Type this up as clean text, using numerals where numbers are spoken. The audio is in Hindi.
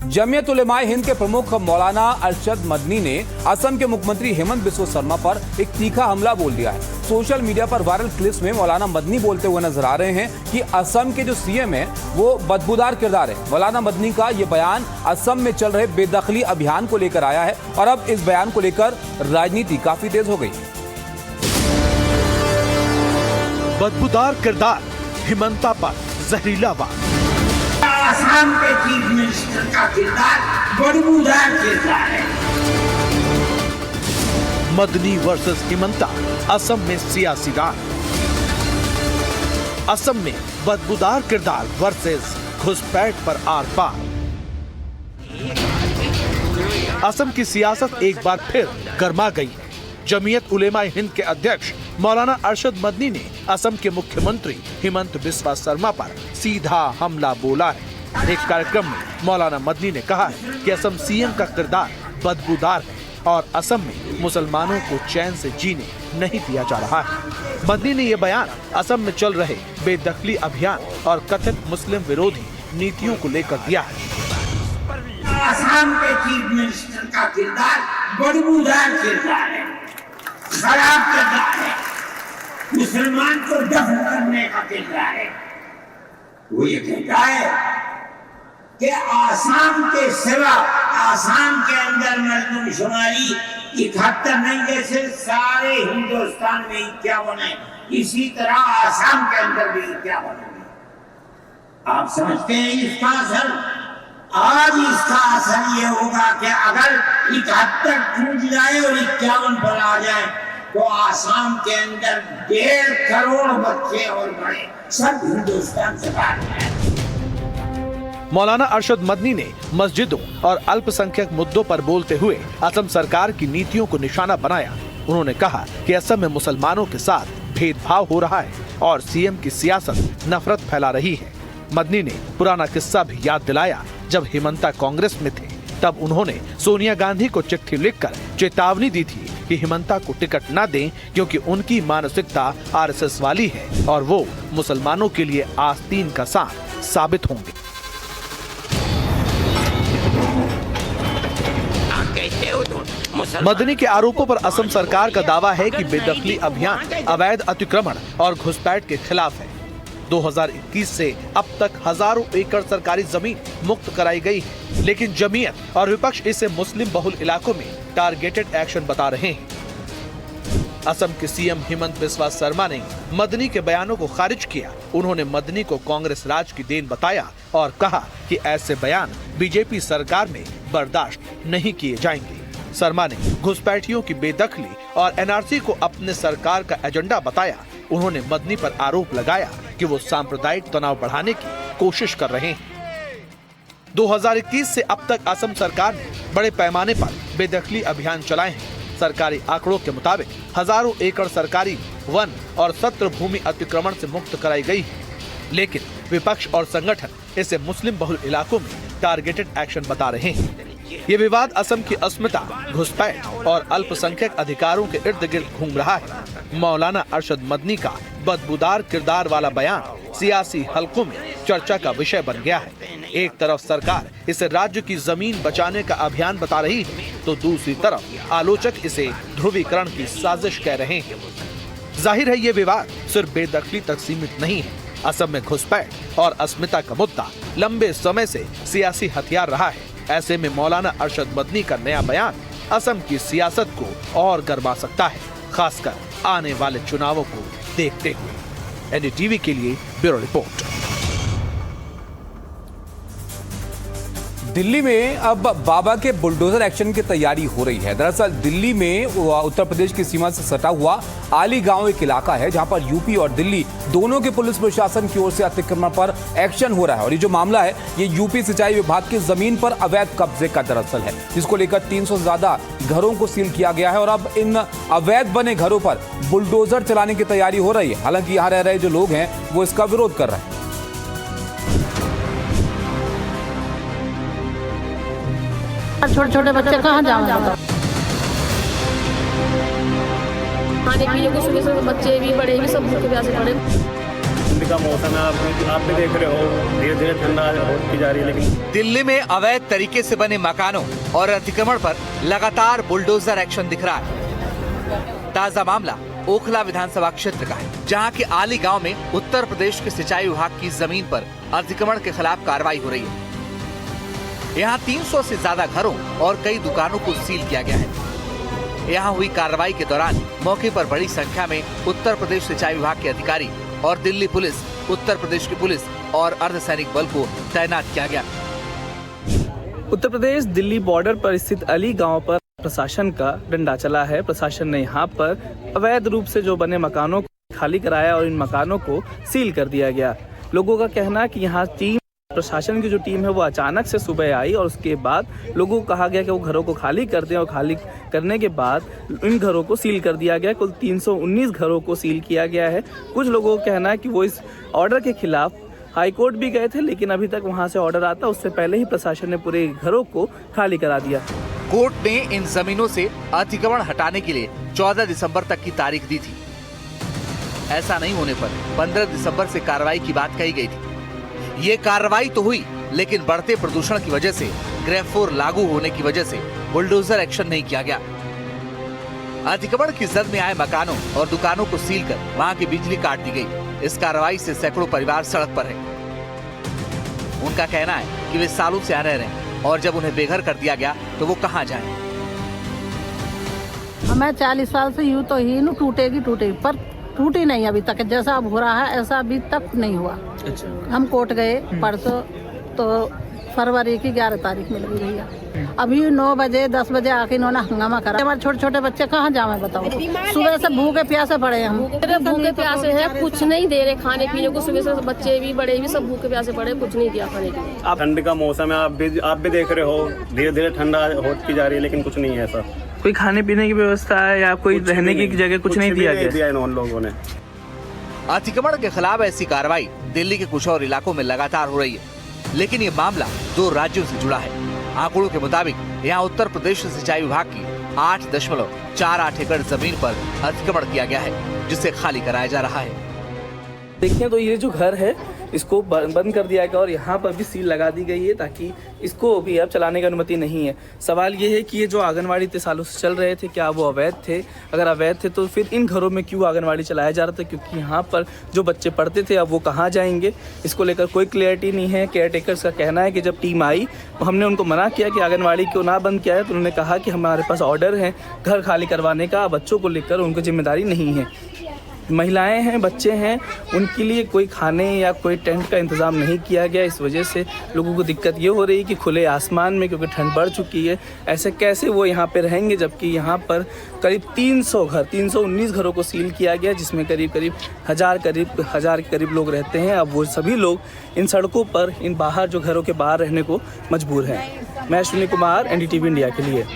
जमीयत उलेमाए हिंद के प्रमुख मौलाना अरशद मदनी ने असम के मुख्यमंत्री हेमंत बिस्वा शर्मा पर एक तीखा हमला बोल दिया है। सोशल मीडिया पर वायरल क्लिप्स में मौलाना मदनी बोलते हुए नजर आ रहे हैं कि असम के जो सीएम हैं वो बदबूदार किरदार है। मौलाना मदनी का ये बयान असम में चल रहे बेदखली अभियान को लेकर आया है और अब इस बयान को लेकर राजनीति काफी तेज हो गई। बदबूदार किरदार, हिमंता पर जहरीला वार। असम के चीफ मिनिस्टर का किरदार बदबूदार किरदार है। मदनी वर्सेस हिमंता, असम में सियासी रार। असम में बदबूदार किरदार वर्सेस घुसपैठ पर आर पार। असम की सियासत एक बार फिर गर्मा गई है। जमीयत उलेमाए हिंद के अध्यक्ष मौलाना अरशद मदनी ने असम के मुख्यमंत्री हेमंत बिस्वा शर्मा पर सीधा हमला बोला है। एक कार्यक्रम में मौलाना मदनी ने कहा है कि असम सीएम का किरदार बदबूदार है और असम में मुसलमानों को चैन से जीने नहीं दिया जा रहा है। मदनी ने यह बयान असम में चल रहे बेदखली अभियान और कथित मुस्लिम विरोधी नीतियों को लेकर दिया है। असम के चीफ मिनिस्टर का किरदार बदबूदार किरदार है, खराब किरदार है, मुसलमान को दफन करने का किरदार है। वो ये कहता है कि आसाम के सिवा आसाम के अंदर मर्दमशुमारी 71 नहीं, जैसे सारे हिंदुस्तान में 51 है, इसी तरह आसाम के अंदर भी 51 है। आप समझते हैं इसका असर? आज इसका असर ये होगा कि अगर 71 टूट जाए और 51 पर आ जाए तो आसाम के अंदर 1.5 करोड़ बच्चे और बड़े सब हिंदुस्तान से बाहर हैं। मौलाना अरशद मदनी ने मस्जिदों और अल्पसंख्यक मुद्दों पर बोलते हुए असम सरकार की नीतियों को निशाना बनाया। उन्होंने कहा कि असम में मुसलमानों के साथ भेदभाव हो रहा है और सीएम की सियासत नफरत फैला रही है। मदनी ने पुराना किस्सा भी याद दिलाया। जब हिमंता कांग्रेस में थे तब उन्होंने सोनिया गांधी को चिट्ठी लिखकर चेतावनी दी थी कि हिमंता को टिकट न दें क्योंकि उनकी मानसिकता आरएसएस वाली है और वो मुसलमानों के लिए आस्तीन का सांप साबित होंगे। मदनी के आरोपों पर असम सरकार का दावा है कि बेदखली अभियान अवैध अतिक्रमण और घुसपैठ के खिलाफ है। 2021 से अब तक हजारों एकड़ सरकारी जमीन मुक्त कराई गई है, लेकिन जमीयत और विपक्ष इसे मुस्लिम बहुल इलाकों में टारगेटेड एक्शन बता रहे हैं। असम के सीएम हेमंत बिस्वा शर्मा ने मदनी के बयानों को खारिज किया। उन्होंने मदनी को कांग्रेस राज की देन बताया और कहा कि ऐसे बयान बीजेपी सरकार में बर्दाश्त नहीं किए जाएंगे। शर्मा ने घुसपैठियों की बेदखली और एनआरसी को अपने सरकार का एजेंडा बताया। उन्होंने मदनी पर आरोप लगाया कि वो सांप्रदायिक तनाव बढ़ाने की कोशिश कर रहे हैं। 2021 से अब तक असम सरकार ने बड़े पैमाने पर बेदखली अभियान चलाए हैं। सरकारी आंकड़ों के मुताबिक हजारों एकड़ सरकारी वन और सत्र भूमि अतिक्रमण से मुक्त कराई गई है, लेकिन विपक्ष और संगठन इसे मुस्लिम बहुल इलाकों में टारगेटेड एक्शन बता रहे हैं। ये विवाद असम की अस्मिता, घुसपैठ और अल्पसंख्यक अधिकारों के इर्द गिर्द घूम रहा है। मौलाना अरशद मदनी का बदबूदार किरदार वाला बयान सियासी हलकों में चर्चा का विषय बन गया है। एक तरफ सरकार इसे राज्य की जमीन बचाने का अभियान बता रही है, तो दूसरी तरफ आलोचक इसे ध्रुवीकरण की साजिश कह रहे हैं। जाहिर है ये विवाद सिर्फ बेदखली तक सीमित नहीं है। असम में घुसपैठ और अस्मिता का मुद्दा लंबे समय से सियासी हथियार रहा है। ऐसे में मौलाना अरशद मदनी का नया बयान असम की सियासत को और गरमा सकता है, खासकर आने वाले चुनावों को देखते हुए। एनडीटीवी के लिए ब्यूरो रिपोर्ट। दिल्ली में अब बाबा के बुलडोजर एक्शन की तैयारी हो रही है। दरअसल दिल्ली में उत्तर प्रदेश की सीमा से सटा हुआ आली गांव एक इलाका है जहां पर यूपी और दिल्ली दोनों के पुलिस प्रशासन की ओर से अतिक्रमण पर एक्शन हो रहा है। और ये जो मामला है ये यूपी सिंचाई विभाग की जमीन पर अवैध कब्जे का दरअसल है, जिसको लेकर 300 से ज्यादा घरों को सील किया गया है और अब इन अवैध बने घरों पर बुलडोजर चलाने की तैयारी हो रही है। हालांकि यहाँ रह रहे जो लोग हैं वो इसका विरोध कर रहे हैं। छोटे छोटे बच्चे कहाँ जाएंगे? खाने पीने को सुबह बच्चे भी बड़े भी सब भूखे प्यासे पड़े। ठंड का मौसम है, आप भी देख रहे हो, धीरे धीरे ठंडा होती जा रही है। लेकिन दिल्ली में अवैध तरीके से बने मकानों और अतिक्रमण पर लगातार बुलडोजर एक्शन दिख रहा है। ताजा मामला ओखला विधानसभा क्षेत्र का है, जहां के आली गांव में उत्तर प्रदेश के सिंचाई विभाग की जमीन पर अतिक्रमण के खिलाफ कार्रवाई हो रही है। यहां 300 से ज्यादा घरों और कई दुकानों को सील किया गया है। यहां हुई कार्रवाई के दौरान मौके पर बड़ी संख्या में उत्तर प्रदेश सिंचाई विभाग के अधिकारी और दिल्ली पुलिस, उत्तर प्रदेश की पुलिस और अर्धसैनिक बल को तैनात किया गया। उत्तर प्रदेश दिल्ली बॉर्डर पर स्थित अली गांव पर प्रशासन का डंडा चला है। प्रशासन ने यहां पर अवैध रूप से जो बने मकानों को खाली कराया और इन मकानों को सील कर दिया गया। लोगों का कहना है कि यहां प्रशासन की जो टीम है वो अचानक से सुबह आई और उसके बाद लोगों को कहा गया कि वो घरों को खाली कर दें और खाली करने के बाद इन घरों को सील कर दिया गया। कुल 319 घरों को सील किया गया है। कुछ लोगों का कहना है कि वो इस ऑर्डर के खिलाफ हाईकोर्ट भी गए थे, लेकिन अभी तक वहां से ऑर्डर आता उससे पहले ही प्रशासन ने पूरे घरों को खाली करा दिया। कोर्ट ने इन जमीनों से अतिक्रमण हटाने के लिए 14 दिसंबर तक की तारीख दी थी। ऐसा नहीं होने पर 15 दिसंबर से कार्रवाई की बात कही गई थी। ये कार्रवाई तो हुई, लेकिन बढ़ते प्रदूषण की वजह से ग्रेफ 4 लागू होने की वजह से बुलडोजर एक्शन नहीं किया गया। अतिक्रमण की जद में आए मकानों और दुकानों को सील कर वहां की बिजली काट दी गई। इस कार्रवाई से सैकड़ों परिवार सड़क पर हैं। उनका कहना है कि वे सालों से आ रहे हैं और जब उन्हें बेघर कर दिया गया तो वो कहां जाएं? हमें 40 साल से यूं तो ही टूटेगी पर टूटी नहीं अभी तक। जैसा अब हो रहा है ऐसा अभी तक नहीं हुआ। अच्छा। हम कोर्ट गए परसों, तो फरवरी की 11 तारीख मिल गई भैया। अभी 9 बजे 10 बजे आके इन्होंने हंगामा करा। हमारे छोटे छोटे बच्चे कहाँ जावे बताओ? सुबह से भूखे प्यासे पड़े हम। भूखे प्यासे हैं, कुछ नहीं दे रहे खाने पीने को। सुबह से बच्चे भी बड़े भी सब भूखे प्यासे पड़े, कुछ नहीं दिया खाने के लिए। आप ठंड का मौसम है, आप भी देख रहे हो, धीरे धीरे ठंडा होती जा रही है। लेकिन कुछ नहीं है ऐसा। कोई खाने पीने की व्यवस्था है या कोई रहने की जगह कुछ नहीं दिया गया इन लोगों ने। अतिक्रमण के खिलाफ ऐसी कार्रवाई दिल्ली के कुछ और इलाकों में लगातार हो रही है, लेकिन ये मामला 2 राज्यों से जुड़ा है। आंकड़ों के मुताबिक यहाँ उत्तर प्रदेश सिंचाई विभाग की 8.48 एकड़ जमीन पर अतिक्रमण किया गया है, जिसे खाली कराया जा रहा है। देखिए तो ये जो घर है इसको बंद कर दिया गया और यहाँ पर भी सील लगा दी गई है, ताकि इसको भी अब चलाने की अनुमति नहीं है। सवाल ये है कि ये जो आंगनवाड़ी इतने सालों से चल रहे थे, क्या वो अवैध थे? अगर अवैध थे तो फिर इन घरों में क्यों आंगनवाड़ी चलाया जा रहा था? क्योंकि यहाँ पर जो बच्चे पढ़ते थे अब वो कहाँ जाएंगे, इसको लेकर कोई क्लियरिटी नहीं है। केयर टेकर्स का कहना है कि जब टीम आई तो हमने उनको मना किया कि आंगनवाड़ी क्यों ना बंद किया है, तो उन्होंने कहा कि हमारे पास ऑर्डर है घर खाली करवाने का, बच्चों को लेकर उनको जिम्मेदारी नहीं है। महिलाएं हैं, बच्चे हैं, उनके लिए कोई खाने या कोई टेंट का इंतज़ाम नहीं किया गया। इस वजह से लोगों को दिक्कत ये हो रही है कि खुले आसमान में, क्योंकि ठंड बढ़ चुकी है, ऐसे कैसे वो यहाँ पे रहेंगे, जबकि यहाँ पर करीब 319 घरों को सील किया गया, जिसमें करीब 1000 के करीब लोग रहते हैं। अब वो सभी लोग इन सड़कों पर, इन बाहर जो घरों के बाहर रहने को मजबूर हैं। मैं अश्विनी कुमार, NDTV इंडिया के लिए।